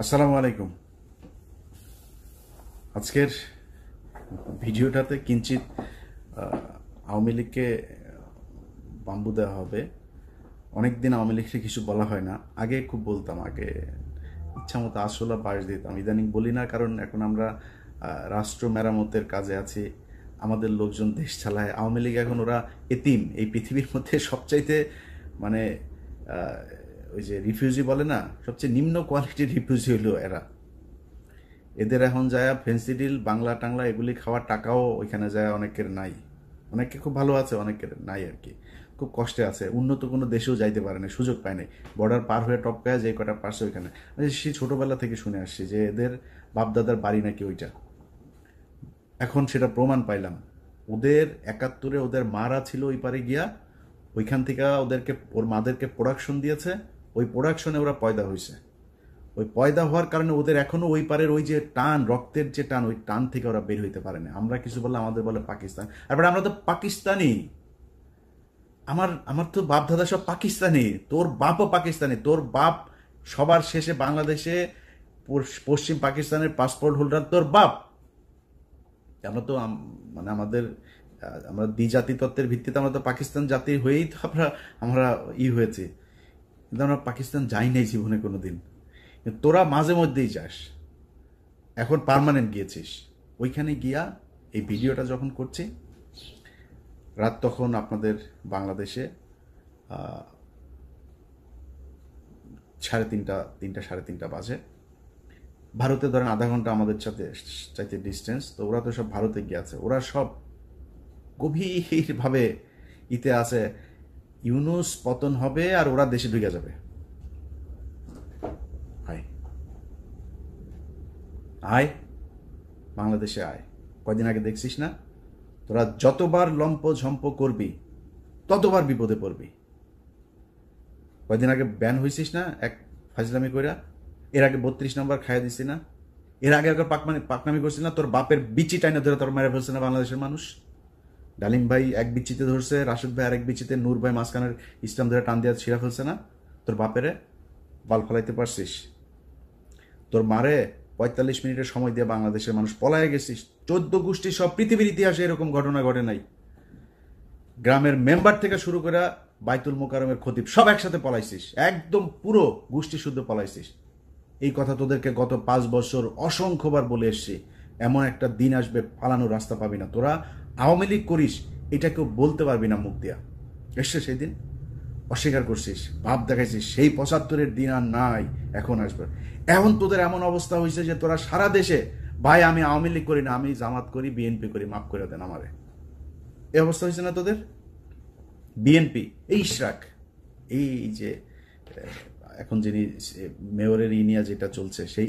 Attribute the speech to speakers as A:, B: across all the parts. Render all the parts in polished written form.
A: আসসালামু আলাইকুম। আজকের ভিডিওটাতে কিঞ্চিত আওয়ামী লীগকে বাম্বু দেওয়া হবে। অনেকদিন আওয়ামী লীগকে কিছু বলা হয় না, আগে খুব বলতাম, আগে ইচ্ছা মতো আসলা বাস দিতাম। ইদানিং বলি না, কারণ এখন আমরা রাষ্ট্র মেরামতের কাজে আছি, আমাদের লোকজন দেশ চালায়। আওয়ামী লীগ এখন ওরা এতিম, এই পৃথিবীর মধ্যে সবচাইতে মানে ওই যে রিফিউজি বলে না, সবচেয়ে নিম্ন কোয়ালিটির রিফিউজি হইলো এরা। এদের এখন যায় ফেন্সি ডিল, বাংলা টাংলা এগুলি খাওয়ার টাকাও ওইখানে যায় অনেকের নাই। অনেকে খুব ভালো আছে, অনেকের নাই আর কি, খুব কষ্টে আছে। উন্নত কোনো দেশেও যাইতে পারে না, সুযোগ পায় নাই। বর্ডার পার হয়ে টপকায় যে কটা পারছে ওইখানে। সেই ছোটবেলা থেকে শুনে আসছি যে এদের বাপদাদার বাড়ি নাকি ওইটা। এখন সেটা প্রমাণ পাইলাম। ওদের 71-এ ওদের মারা ছিল ওই পারে গিয়া, ওইখান থেকে ওদেরকে ওর মাদেরকে প্রোডাকশন দিয়েছে, ওই প্রোডাকশনে ওরা পয়দা হয়েছে। ওই পয়দা হওয়ার কারণে ওদের এখনো ওই পারের ওই যে টান, রক্তের যে টান, ওই টান থেকে ওরা বের হইতে পারে না। আমরা কিছু বললে আমাদের বলে পাকিস্তান, আর আমরা তো পাকিস্তানি। আমার তো বাপ দাদা সব পাকিস্তানি, তোর বাপও পাকিস্তানি। তোর বাপ সবার শেষে বাংলাদেশে পশ্চিম পাকিস্তানের পাসপোর্ট হোল্ডার তোর বাপ। আমরা তো মানে আমরা দ্বিজাতি তত্ত্বের ভিত্তিতে আমরা তো পাকিস্তান জাতি হয়েই তো আমরা হয়েছি, কিন্তু আমরা পাকিস্তান যাই নাই জীবনে কোনোদিন। তোরা মাঝে মধ্যেই যাস, এখন পার্মানেন্ট গিয়েছিস। ওইখানে গিয়া এই ভিডিওটা যখন করছি, রাত তখন আপনাদের বাংলাদেশে 3:30 বাজে। ভারতে ধরেন আধা ঘন্টা আমাদের চাইতে ডিস্টেন্স। তো ওরা তো সব ভারতে গিয়েছে, ওরা সব গভীরভাবে ইতে আছে ইউনূস পতন হবে আর ওরা দেশে ঢুকে যাবে। আয় বাংলাদেশে আয়। কয়দিন আগে দেখছিস না, তোরা যতবার লম্প ঝম্প করবি ততবার বিপদে পড়বি। কয়দিন আগে ব্যান হয়েছিস না এক ফাজলামি কইরা, এর আগে 32 নম্বর খাইয়া দিছি না, এর আগে একবার পাকনামি করছিস না, তোর বাপের বিচি টাইনা ধরে তোর মেরে ফেলছে না বাংলাদেশের মানুষ। ডালিম ভাই এক বিচিতে ধরছে, রাশেদ ভাই আরেক বিচিতে, নূর ভাই মাঝখানের ইসলাম ধরে টান দিয়া ছিঁড়া ফেলছে না। তোর বাপেরে বাল ফলাইতে পারছিস? তোর মারে 45 মিনিটের সময় দিয়ে বাংলাদেশের মানুষ পলায় গেছিস। 14 গোষ্ঠী সব পৃথিবীর ইতিহাসে এরকম ঘটনা ঘটে নাই। গ্রামের মেম্বার থেকে শুরু করে বাইতুল মোকাররমের খতিব সব একসাথে পলাইছিস, একদম পুরো গোষ্ঠী শুদ্ধ পলাইছিস। এই কথা তোদেরকে গত 5 বছর অসংখ্যবার বলে এসছি। এমন একটা দিন আসবে পালানোর রাস্তা পাবি না। তোরা আওয়ামী লীগ করিস, এটা কেউ বলতে পারবি না মুখ দিয়া। এসছে সেই দিন, অস্বীকার করছিস, ভাব দেখাইছিস। সেই 75-এর দিন আর নাই, এখন আসবে। এখন তোদের এমন অবস্থা হয়েছে যে তোরা সারা দেশে, ভাই আমি আওয়ামী লীগ করি না, আমি জামাত করি, বিএনপি করি, মাফ করে দেন আমারে। এই অবস্থা হয়েছে না তোদের? বিএনপি, এই ইশরাক, এই যে এখন যিনি মেয়রের ইনিয়া যেটা চলছে, সেই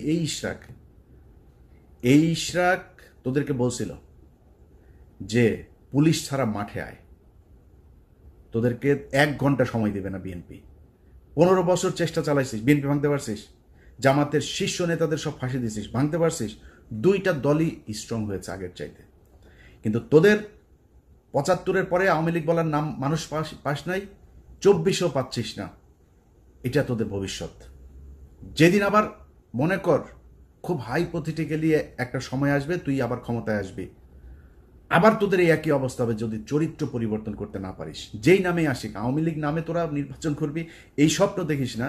A: এই ইশরাক তোদেরকে বলছিল যে পুলিশ ছাড়া মাঠে আয়। তোদেরকে 1 ঘন্টা সময় দেবে না বিএনপি। 15 বছর চেষ্টা চালাইছিস, বিএনপি ভাঙতে পারছিস? জামাতের শীর্ষ নেতাদের সব ফাঁসি দিছিস, ভাঙতে পারছিস? 2টা দলই স্ট্রং হয়েছে আগের চাইতে। কিন্তু তোদের 75-এর পরে আওয়ামী লীগ বলার নাম মানুষ পাস নাই, 24ও পাচ্ছিস না। এটা তোদের ভবিষ্যৎ। যেদিন আবার মনে কর খুব হাইপোথেটিক্যালি একটা সময় আসবে, তুই আবার ক্ষমতায় আসবি, আবার তোদের এই একই অবস্থা হবে যদি চরিত্র পরিবর্তন করতে না পারিস। যেই নামে আসিক, আওয়ামী লীগ নামে তোরা নির্বাচন করবি, এই স্বপ্ন দেখিস না।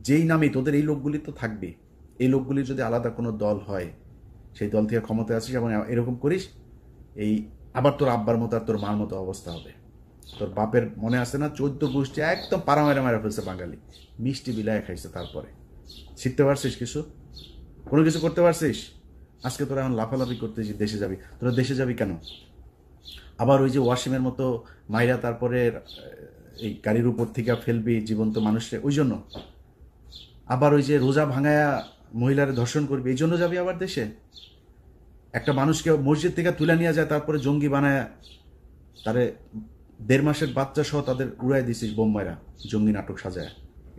A: যেই নামে তোদের এই লোকগুলি তো থাকবে, এই লোকগুলি যদি আলাদা কোনো দল হয়, সেই দল থেকে ক্ষমতায় আসিস এবং এরকম করিস, এই আবার তোর আব্বার মতো আর তোর মার মতো অবস্থা হবে। তোর বাপের মনে আছে না, 14 গোষ্ঠী একদম পাড়া মেরা ফেলছে বাঙালি, মিষ্টি বিলায় খাইছে। তারপরে শিখতে পারছিস কিছু? কোনো কিছু করতে পারছিস? আজকে তোরা এখন লাফালাফি করতেছিস দেশে যাবি। তোরা দেশে যাবি কেন? আবার ওই যে ওয়াসিমের মতো মাইরা তারপরে এই গাড়ির উপর থেকে ফেলবি জীবন্ত মানুষকে, ওই জন্য? আবার ওই যে রোজা ভাঙায়া মহিলারে ধর্ষণ করবি, এই জন্য যাবি আবার দেশে? একটা মানুষকে মসজিদ থেকে তুলে নিয়ে যায়, তারপরে জঙ্গি বানায় তারে 1.5 মাসের বাচ্চা সহ তাদের উড়াই দিছিস বোম্বাইরা, জঙ্গি নাটক সাজায়।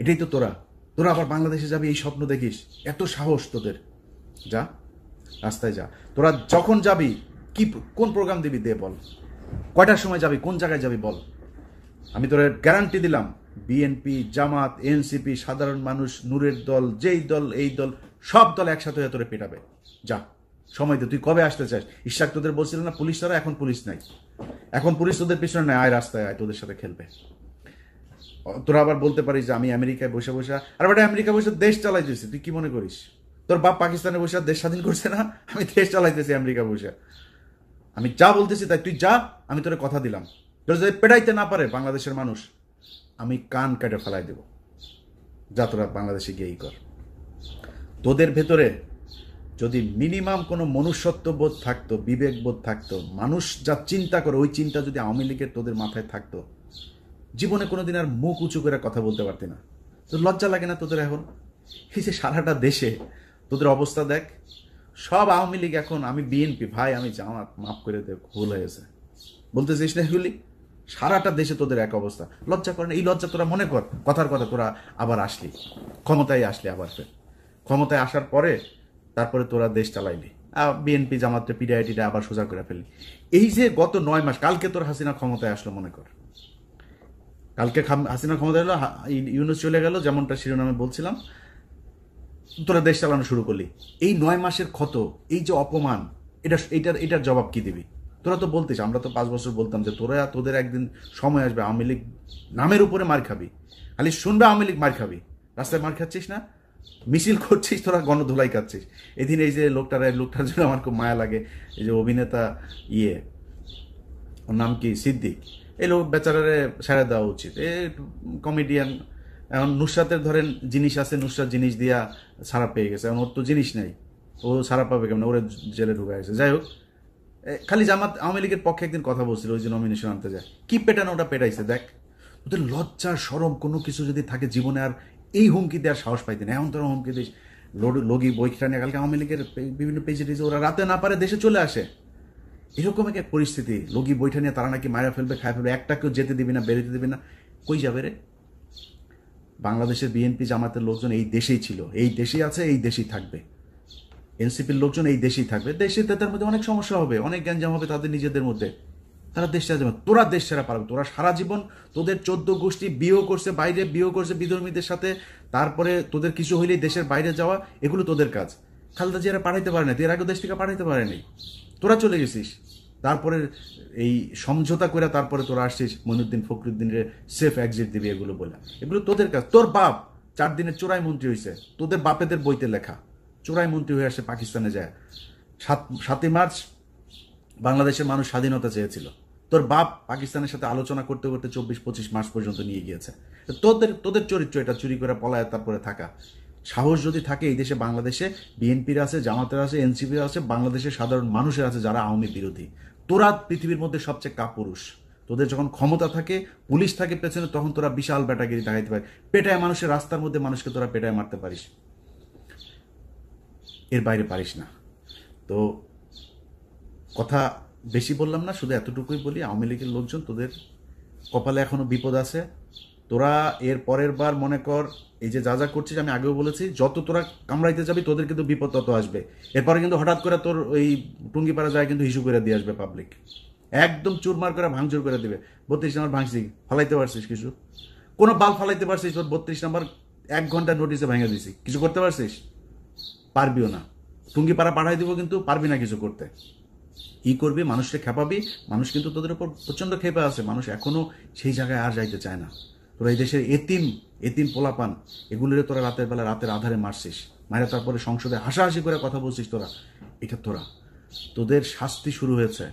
A: এটাই তো তোরা আবার বাংলাদেশে যাবি, এই স্বপ্ন দেখিস? এত সাহস তোদের? যা, রাস্তায় যা। তোরা যখন যাবি কোন প্রোগ্রাম দিবি দে, বল। কয়টার সময় যাবি, কোন জায়গায় যাবি বল। আমি তোর গ্যারান্টি দিলাম, বিএনপি, জামাত, এনসিপি, সাধারণ মানুষ, নূরের দল, যেই দল এই দল, সব দল একসাথে হয়ে তোরে পেটাবে। যা, সময় দে, তুই কবে আসতে চাস? ইশাক তোদের বলছিল না পুলিশ ছাড়া, এখন পুলিশ নাই, এখন পুলিশ তোদের পিছনে নেয়, আয় রাস্তায় আয়, তোদের সাথে খেলবে। তোরা আবার বলতে পারিস যে আমি আমেরিকায় বসে বসে, আর বেটা আমেরিকা বসে দেশ চালাইতেছি, তুই কি মনে করিস? তোর বাপ পাকিস্তানে বসে দেশ স্বাধীন করছে না? আমি দেশ চালাইতেছি আমেরিকা বসে। আমি যা বলতেছি তাই, তুই যা, আমি তোরে কথা দিলাম, তোর যদি পেটাইতে না পারে বাংলাদেশের মানুষ, আমি কান কেটে ফেলাই দেব। যা তোরা বাংলাদেশে গিয়েই কর। তোদের ভেতরে যদি মিনিমাম কোনো মনুষ্যত্ব বোধ থাকতো, বিবেক বোধ থাকতো, মানুষ যা চিন্তা করে ওই চিন্তা যদি আওয়ামী লীগের তোদের মাথায় থাকতো, জীবনে কোনোদিন আর মুখ উঁচু করে কথা বলতে পারতি না। তোর লজ্জা লাগে না তোদের এখন? এই যে সারাটা দেশে তোদের অবস্থা দেখ, সব আওয়ামী লীগ এখন, আমি বিএনপি, ভাই আমি জামাত, মাফ করে দে, ভুল হয়েছে বলতেছিস না এগুলি? সারাটা দেশে তোদের এক অবস্থা, লজ্জা করে না? এই লজ্জা তোরা মনে কর, কথার কথা তোরা আবার আসলি, ক্ষমতায় আসলি, আবার ফের ক্ষমতায় আসার পরে তারপরে তোরা দেশ চালাইলি, বিএনপি জামাতটা পিডিআইটিটা আবার সোজা করে ফেললি। এই যে গত 9 মাস, কালকে তোর হাসিনা ক্ষমতায় আসলো মনে কর, কালকে হাসিনা ক্ষমতায় এলো, ইউনূস চলে গেল, যেমনটা শিরোনামে বলছিলাম, তোরা দেশ চালানো শুরু করলি। এই 9 মাসের ক্ষত, এই যে অপমান, এটার জবাব কি দিবি? তোরা তো বলতিস, আমরা তো 5 বছর বলতাম যে তোদের একদিন সময় আসবে আওয়ামী লীগ নামের উপরে মার খাবি, খালি শুনবে আওয়ামী লীগ মার খাবি। রাস্তায় মার খাচ্ছিস না, মিছিল করছিস, তোরা গণধুলাই খাচ্ছিস। এদিন এই যে লোকটার জন্য আমার খুব মায়া লাগে, এই যে অভিনেতা ওর নাম কি, সিদ্দিক, এই লোক বেচারারে ছেড়ে দেওয়া উচিত, এ কমেডিয়ান। এখন নুসরাতের ধরেন জিনিস আছে, নুসরাত জিনিস দিয়া ছাড়া পেয়ে গেছে, এখন ওর তো জিনিস নেই, ও ছাড়া পাবে কেমন? ওরে জেলে ঢুকে গেছে। যাই হোক, খালি জামাত আওয়ামী লীগের পক্ষে একদিন কথা বলছিল, ওই যে নমিনেশন আনতে যায়, কি পেটানো ওটা পেটাইছে দেখ। ওদের লজ্জা সরম কোনো কিছু যদি থাকে জীবনে, আর এই হুমকি দেওয়ার সাহস পাইতেন। এখন তোরা হুমকি দিস, লগি বইটা নিয়ে, কালকে আওয়ামী লীগের বিভিন্ন পেজে টেজে ওরা রাতে না পারে দেশে চলে আসে, এরকম এক পরিস্থিতি। লগি বইটা নিয়ে তারা নাকি মারা ফেলবে, খায় ফেলবে, একটা কেউ যেতে দিবি না, বেরোতে দিবি না। কই যাবে রে? বাংলাদেশের বিএনপি জামাতের লোকজন এই দেশেই ছিল, এই দেশেই আছে, এই দেশেই থাকবে। এনসিপির লোকজন এই দেশেই থাকবে। দেশে তাদের মধ্যে অনেক সমস্যা হবে, অনেক গ্যাঞ্জাম হবে তাদের নিজেদের মধ্যে, তারা দেশ ছেড়ে যাবে। তোরা দেশ ছেড়া পারবে? তোরা সারা জীবন তোদের 14 গোষ্ঠী বিয়েও করছে, বাইরে বিয়েও করছে বিধর্মীদের সাথে, তারপরে তোদের কিছু হইলেই দেশের বাইরে যাওয়া, এগুলো তোদের কাজ। খালেদা জিয়ারা পাঠাইতে পারে না, এর আগে দেশ থেকে পাঠাইতে পারেনি, তোরা চলে গেছিস। তারপরে এই সমঝোতা করে তারপরে তোরা আসছিস মঈনুদ্দিন ফখরুদ্দিনের সেফ এক্সিট দিবি, এগুলো বলে, এগুলো তোদের কাজ। তোর বাপ 4 দিনের চোরাই মন্ত্রী হয়েছে, তোদের বাপেদের বইতে লেখা, চোরাই মন্ত্রী হয়ে আসে পাকিস্তানে যায়। 7ই মার্চ বাংলাদেশের মানুষ স্বাধীনতা চেয়েছিল, তোর বাপ পাকিস্তানের সাথে আলোচনা করতে করতে 24-25 মাস পর্যন্ত নিয়ে গিয়েছে। তোদের চরিত্র এটা, চুরি করে পলায় তারপরে থাকা। সাহস যদি থাকে এই দেশে, বাংলাদেশে বিএনপির আছে, জামাতের আছে, এনসিপির আছে, বাংলাদেশের সাধারণ মানুষের আছে যারা আওয়ামী বিরোধী। তোরা পৃথিবীর মধ্যে সবচেয়ে কাপুরুষ। তোদের যখন ক্ষমতা থাকে, পুলিশ থাকে পেছনে, তখন তোরা বিশাল ব্যাটাগিরি দেখাইতে পারিস, পেটায় মানুষের, রাস্তার মধ্যে মানুষকে তোরা পেটায় মারতে পারিস, এর বাইরে পারিস না। তো কথা বেশি বললাম না, শুধু এতটুকুই বলি, আওয়ামী লীগের লোকজন তোদের কপালে এখনো বিপদ আছে। তোরা এর পরের বার মনে কর, এই যে যা যা করছিস, আমি আগেও বলেছি, যত তোরা কামড়াইতে যাবি তোদের কিন্তু বিপদ তত আসবে। এরপরে কিন্তু হঠাৎ করে তোর ওই টুঙ্গিপাড়া যায় কিন্তু ইস্যু করে দিয়ে আসবে পাবলিক, একদম চুরমার করে ভাঙচুর করে দিবে। 32 নম্বর ভাঙছি, ফালাইতে পারছিস কিছু? কোনো বাল ফালাইতে পারছিস? তোর 32 নম্বর 1 ঘন্টা নোটিসে ভেঙে দিছি, কিছু করতে পারছিস? পারবিও না। টুঙ্গিপাড়া পাঠাই দিব, কিন্তু পারবি না কিছু করতে। করবি, মানুষকে খেপাবি, মানুষ কিন্তু তোদের উপর প্রচন্ড খেপে আছে, মানুষ এখনো সেই জায়গায় আর যাইতে চায় না। তোরা এই দেশের এতিম পোলাপান, এগুলোর তোরা রাতের বেলা রাতের আধারে মারছিস, মারা তারপরে সংসদে হাসাহাসি করে কথা বলছিস তোরা। এটা তোদের শাস্তি শুরু হয়েছে,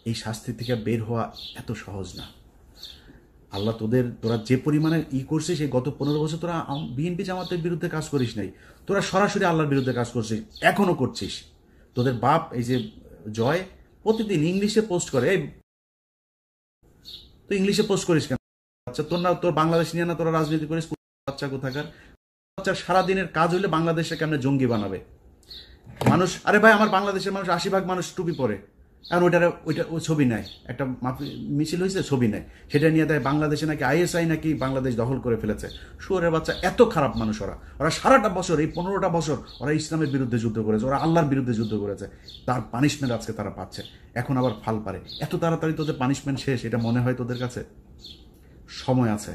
A: এই শাস্তি থেকে বের হওয়া এত সহজ না। আল্লাহ তোরা যে পরিমাণে করছিস, এই গত 15 বছর তোরা বিএনপি জামাতের বিরুদ্ধে কাজ করিস নাই, তোরা সরাসরি আল্লাহর বিরুদ্ধে কাজ করছিস, এখনো করছিস। তোদের বাপ এই যে জয় প্রতিদিন ইংলিশে পোস্ট করে, তুই ইংলিশে পোস্ট করিস কেন? আচ্ছা, তোর বাংলাদেশ নিয়ে না তোরা রাজনীতি করিস? বাচ্চা কোথাকার বাচ্চা, সারাদিনের কাজ হইলে বাংলাদেশে কেমনে জঙ্গি বানাবে মানুষ। আরে ভাই, আমার বাংলাদেশের মানুষ 80% মানুষ টুপি পরে, কারণ ওইটা ছবি নেয়, একটা মিছিল হয়েছে, ছবি নেয়, সেটা নিয়ে দেয় বাংলাদেশে নাকি আইএসআই নাকি বাংলাদেশ দখল করে ফেলেছে। শুয়োরের বাচ্চা, এত খারাপ মানুষ ওরা সারাটা বছর, এই 15টা বছর ওরা ইসলামের বিরুদ্ধে যুদ্ধ করেছে, ওরা আল্লাহর বিরুদ্ধে যুদ্ধ করেছে, তার পানিশমেন্ট আজকে তারা পাচ্ছে। এখন আবার ফাল পারে, এত তাড়াতাড়ি তোদের পানিশমেন্ট শেষ এটা মনে হয় তোদের কাছে? সময় আছে,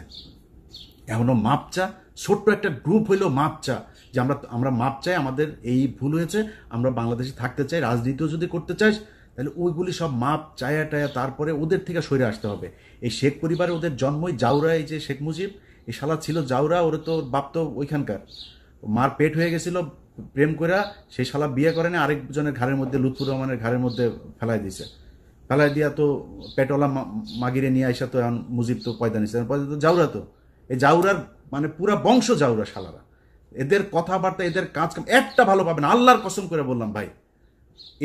A: এখনো মাপ চা, ছোট্ট একটা গ্রুপ হইলেও মাপ চা, যে আমরা মাপ চাই, আমাদের এই ভুল হয়েছে, আমরা বাংলাদেশে থাকতে চাই, রাজনীতিও যদি করতে চাই তাহলে ওইগুলি সব মাপ চায়া টায়া তারপরে ওদের থেকে সরে আসতে হবে। এই শেখ পরিবারে ওদের জন্মই জাউরা, এই যে শেখ মুজিব এই শালা ছিল জাউরা, ওরে তো বাপ তো ওইখানকার, মার পেট হয়ে গেছিল প্রেম করে, সেই শালা বিয়ে করে না, আরেকজনের ঘাড়ের মধ্যে লুৎফুর রহমানের ঘাড়ের মধ্যে ফেলাই দিছে, ফেলাই দিয়া তো পেটওয়ালা মাগিরে নিয়ে আইসা তো এখন মুজিব তো পয়দা নিছে, পয়দা তো জাউরা, তো এই জাউরার মানে পুরা বংশ জাউরা শালারা। এদের কথাবার্তা, এদের কাজ কাম একটা ভালো পাবেন, আল্লাহর কসম করে বললাম ভাই,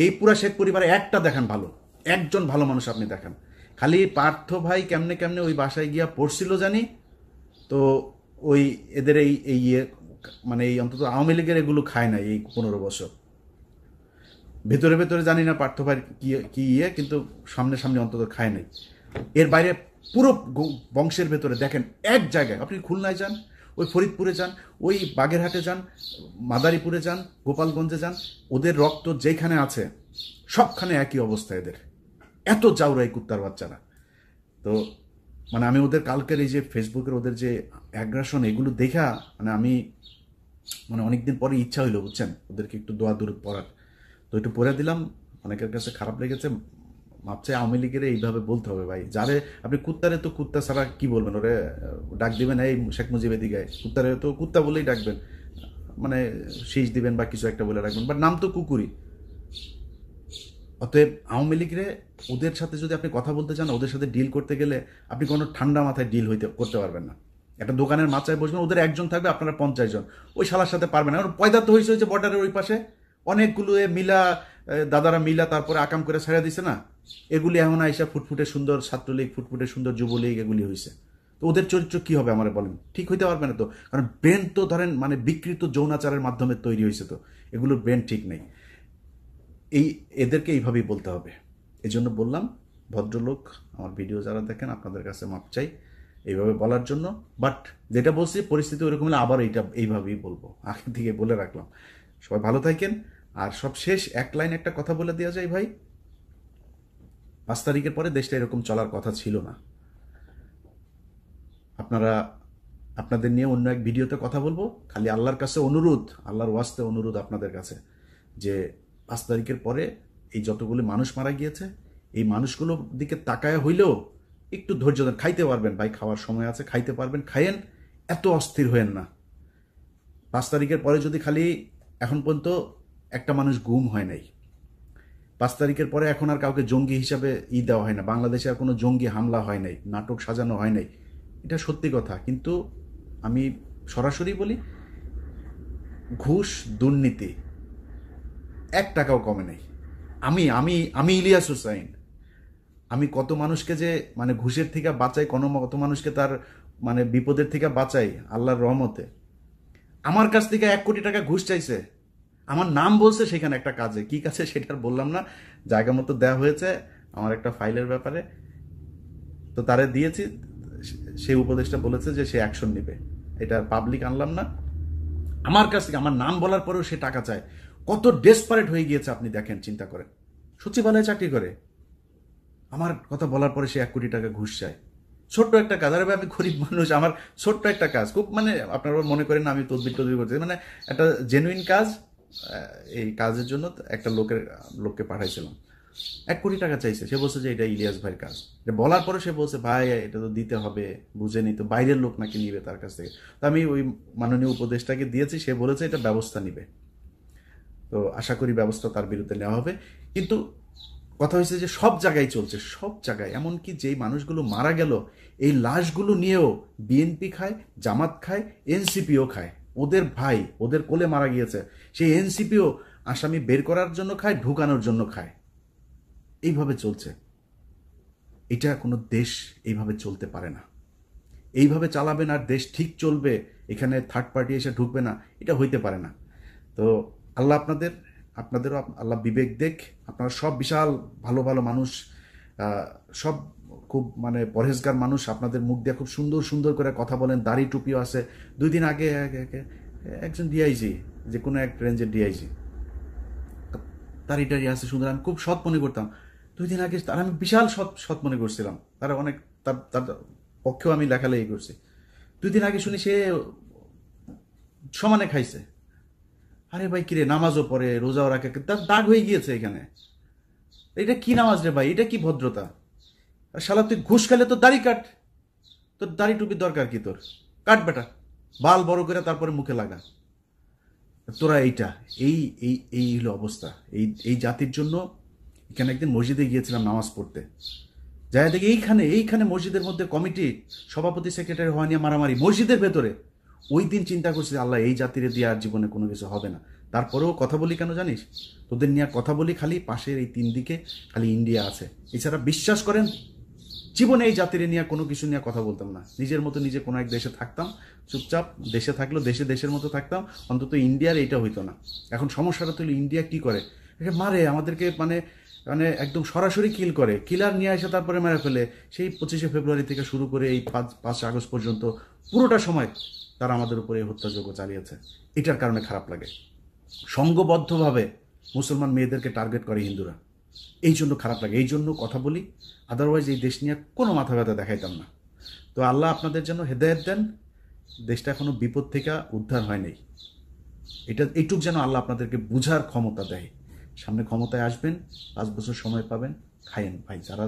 A: এই পুরা শেখ পরিবারে একটা দেখান ভালো, একজন ভালো মানুষ আপনি দেখান। খালি পার্থ ভাই কেমনে কেমনে ওই বাসায় গিয়া পড়ছিল জানি, তো ওই এদের এই ইয়ে মানে এই অন্তত আওয়ামী লীগের এগুলো খায় না এই 15 বছর। ভেতরে ভেতরে জানি না পার্থ ভাই কি ইয়ে, কিন্তু সামনে সামনে অন্তত খায় নাই। এর বাইরে পুরো বংশের ভেতরে দেখেন এক জায়গায়, আপনি খুলনায় যান, ওই ফরিদপুরে যান, ওই বাগেরহাটে যান, মাদারীপুরে যান, গোপালগঞ্জে যান, ওদের রক্ত যেখানে আছে সবখানে একই অবস্থা এদের। এত জাউরাই কুত্তার বাচ্চারা। তো মানে আমি ওদের কালকের এই যে ফেসবুকের ওদের যে অ্যাগ্রাসন, এগুলো দেখা মানে আমি মানে অনেকদিন পরে ইচ্ছা হইলো বুঝছেন ওদেরকে একটু দোয়া দূরত পড়ার, তো একটু পড়ে দিলাম। অনেকের কাছে খারাপ লেগেছে, ভাবছে আওয়ামী লীগের এইভাবে বলতে হবে ভাই, যারে আপনি কুত্তারে তো কুত্তা ছাড়া কি বলবেন, ওরে ডাক দিবেন এই শেখ মুজিবের দিকে, কুত্তারে তো কুত্তা বলেই ডাকবেন, মানে শীষ দিবেন বা কিছু একটা বলে রাখবেন, বাট নাম তো কুকুরই। অতএব আওয়ামী লীগরে ওদের সাথে যদি আপনি কথা বলতে চান, ওদের সাথে ডিল করতে গেলে আপনি কোনো ঠান্ডা মাথায় ডিল করতে পারবেন না। একটা দোকানের মাচায় বসবেন, ওদের একজন থাকবে, আপনারা 50 জন, ওই শালার সাথে পারবেন না। পয়দা তো হয়েছে বর্ডারের ওই পাশে অনেকগুলো মিলা দাদারা মিলা তারপরে আকাম করে ছেড়ে দিছে না, এগুলি এখন আইসা ফুটফুটে সুন্দর ছাত্রলীগ, ফুটফুটে সুন্দর যুবলীগ, এগুলি হয়েছে। তো ওদের চরিত্র কি হবে আমার বলেন, ঠিক হইতে পারবে না তো, কারণ ব্রেন তো ধরেন মানে বিকৃত যৌনাচারের মাধ্যমে তৈরি হয়েছে, তো এগুলোর ব্রেন ঠিক নেই। এদেরকে এইভাবেই বলতে হবে। এই জন্য বললাম ভদ্রলোক, আমার ভিডিও যারা দেখেন আপনাদের কাছে মাপ চাই এইভাবে বলার জন্য, বাট যেটা বলছি পরিস্থিতি ওরকম হলে আবার এইভাবেই বলবো, আগে থেকে বলে রাখলাম। সবাই ভালো থাকেন। আর সব শেষ এক লাইন একটা কথা বলে দেওয়া যায় ভাই, 5 তারিখের পরে দেশটা এরকম চলার কথা ছিল না। আপনাদের নিয়ে অন্য এক ভিডিওতে কথা বলবো। খালি আল্লাহর কাছে অনুরোধ, আল্লাহর ওয়াস্তে অনুরোধ আপনাদের কাছে, যে 5 তারিখের পরে এই যতগুলো মানুষ মারা গিয়েছে, এই মানুষগুলোর দিকে তাকায় হইলেও একটু ধৈর্য ধরে খাইতে পারবেন ভাই, খাওয়ার সময় আছে, খাইতে পারবেন, খাইয়েন, এত অস্থির হয়েন না। 5 তারিখের পরে যদি খালি এখন পর্যন্ত একটা মানুষ গুম হয় নাই, 5 তারিখের পরে এখন আর কাউকে জঙ্গি হিসাবে দেওয়া হয় না, বাংলাদেশে আর কোনো জঙ্গি হামলা হয় নাই, নাটক সাজানো হয় নাই, এটা সত্যি কথা। কিন্তু আমি সরাসরি বলি, ঘুষ দুর্নীতি 1 টাকাও কমে নাই। আমি আমি আমি ইলিয়াস হুসাইন, আমি কত মানুষকে যে মানে ঘুষের থেকে বাঁচাই, কত মানুষকে তার মানে বিপদের থেকে বাঁচাই আল্লাহর রহমতে। আমার কাছ থেকে 1 কোটি টাকা ঘুষ চাইছে, আমার নাম বলছে সেখানে একটা কাজে, কি কাছে সেটা বললাম না, জায়গা মতো দেওয়া হয়েছে আমার একটা ফাইলের ব্যাপারে, তো তারে দিয়েছি, সেই উপদেশটা বলেছে যে সে অ্যাকশন নেবে, এটা পাবলিক আনলাম না। আমার কাছ থেকে আমার নাম বলার পরেও সে টাকা চায়, কত ডেসপারেট হয়ে গিয়েছে আপনি দেখেন, চিন্তা করেন। সচিবালয়ে চাকরি করে, আমার কথা বলার পরে সে 1 কোটি টাকা ঘুষ চায়। ছোট্ট একটা কাজ, আরে ভাই আমি গরিব মানুষ, আমার ছোট্ট একটা কাজ, খুব মানে আপনারা মনে করেন না আমি তদবির করছি, মানে একটা জেনুইন কাজ, এই কাজের জন্য একটা লোককে পাঠাইছিলাম, 1 কোটি টাকা চাইছে, সে বলছে যে এটা ইলিয়াস ভাইয়ের কাজ। বলার পরে সে বলছে ভাই এটা তো দিতে হবে, বুঝেনি তো, বাইরের লোক নাকি নিবে তার কাছ থেকে। তো আমি ওই মাননীয় উপদেষ্টাকে দিয়েছি, সে বলেছে এটা ব্যবস্থা নিবে, তো আশা করি ব্যবস্থা তার বিরুদ্ধে নেওয়া হবে। কিন্তু কথা হয়েছে যে সব জায়গায় চলছে, সব জায়গায়, এমনকি যেই মানুষগুলো মারা গেল এই লাশগুলো নিয়েও বিএনপি খায়, জামাত খায়, এনসিপিও খায়, ওদের ভাই ওদের কোলে মারা গিয়েছে, সেই এনসিপিও আসামি বের করার জন্য খায়, ঢুকানোর জন্য খায়, এইভাবে চলছে। এটা কোনো দেশ এইভাবে চলতে পারে না, এইভাবে চালাবেন আর দেশ ঠিক চলবে, এখানে থার্ড পার্টি এসে ঢুকবে না, এটা হইতে পারে না। তো আল্লাহ আপনাদেরও আল্লাহ বিবেক দেখ, আপনারা সব বিশাল ভালো ভালো মানুষ, সব খুব মানে পরহেজগার মানুষ, আপনাদের মুখ দিয়ে খুব সুন্দর সুন্দর করে কথা বলেন, দাড়ি টুপিও আছে। 2 দিন আগে একজন ডিআইজি, যে কোনো এক রেঞ্জের ডিআইজি, দাড়ি টাড়ি আছে সুন্দর, আমি খুব সৎ মনে করতাম। 2 দিন আগে তার আমি বিশাল সৎ মনে করছিলাম, তারা অনেক তার পক্ষেও আমি লেখালেখি করছি। 2 দিন আগে শুনি সে সমানে খাইছে, আরে ভাই কিরে, নামাজও পড়ে, রোজাও রাখে, তার দাগ হয়ে গিয়েছে এখানে। এটা কি নামাজ রে ভাই, এটা কি ভদ্রতা? আর শালা তুই ঘুষ খেলে তোর দাড়ি কাট, তোর দাড়ি টুপির দরকার কি তোর? কাট বেটা, বাল বড় করে তারপরে মুখে লাগা। তোরা এইটা, এই এই এই হলো অবস্থা। এই এই জাতির জন্য এখানে একদিন মসজিদে গিয়েছিলাম নামাজ পড়তে, যাই দেখি এইখানে মসজিদের মধ্যে কমিটি সভাপতি সেক্রেটারি হওয়া নিয়ে মারামারি মসজিদের ভেতরে। ওই দিন চিন্তা করছি, আল্লাহ এই জাতিরে দিয়ে আর জীবনে কোনো কিছু হবে না। তারপরেও কথা বলি কেন জানিস? তোদের নিয়ে কথা বলি খালি পাশের এই 3 দিকে খালি ইন্ডিয়া আছে, এছাড়া বিশ্বাস করেন জীবনে এই জাতিরে নিয়ে কোনো কিছু নিয়ে কথা বলতাম না। নিজের মতো নিজে কোনো এক দেশে থাকতাম, চুপচাপ দেশে থাকলেও দেশের মতো থাকতাম, অন্তত ইন্ডিয়ার এইটা হইতো না। এখন সমস্যাটা তো ইন্ডিয়া কি করে, এটা মারে আমাদেরকে, মানে মানে একদম সরাসরি কিল করে, কিলার নিয়ে এসে তারপরে মেরে ফেলে। সেই 25শে ফেব্রুয়ারি থেকে শুরু করে এই 5 আগস্ট পর্যন্ত পুরোটা সময় তারা আমাদের উপরে এই হত্যাযজ্ঞ চালিয়েছে। এটার কারণে খারাপ লাগে। সংঘবদ্ধভাবে মুসলমান মেয়েদেরকে টার্গেট করে হিন্দুরা, এই জন্য খারাপ লাগে, এই জন্য কথা বলি। আদারওয়াইজ এই দেশ নিয়ে কোনো মাথা ব্যথা দেখাইতাম না। তো আল্লাহ আপনাদের জন্য হেদায়েত দেন, দেশটা এখনো বিপদ থেকে উদ্ধার হয় নাই, এইটুক যেন আল্লাহ আপনাদেরকে বুঝার ক্ষমতা দেয়। সামনে ক্ষমতায় আসবেন, 5 বছর সময় পাবেন, খায়েন ভাই। যারা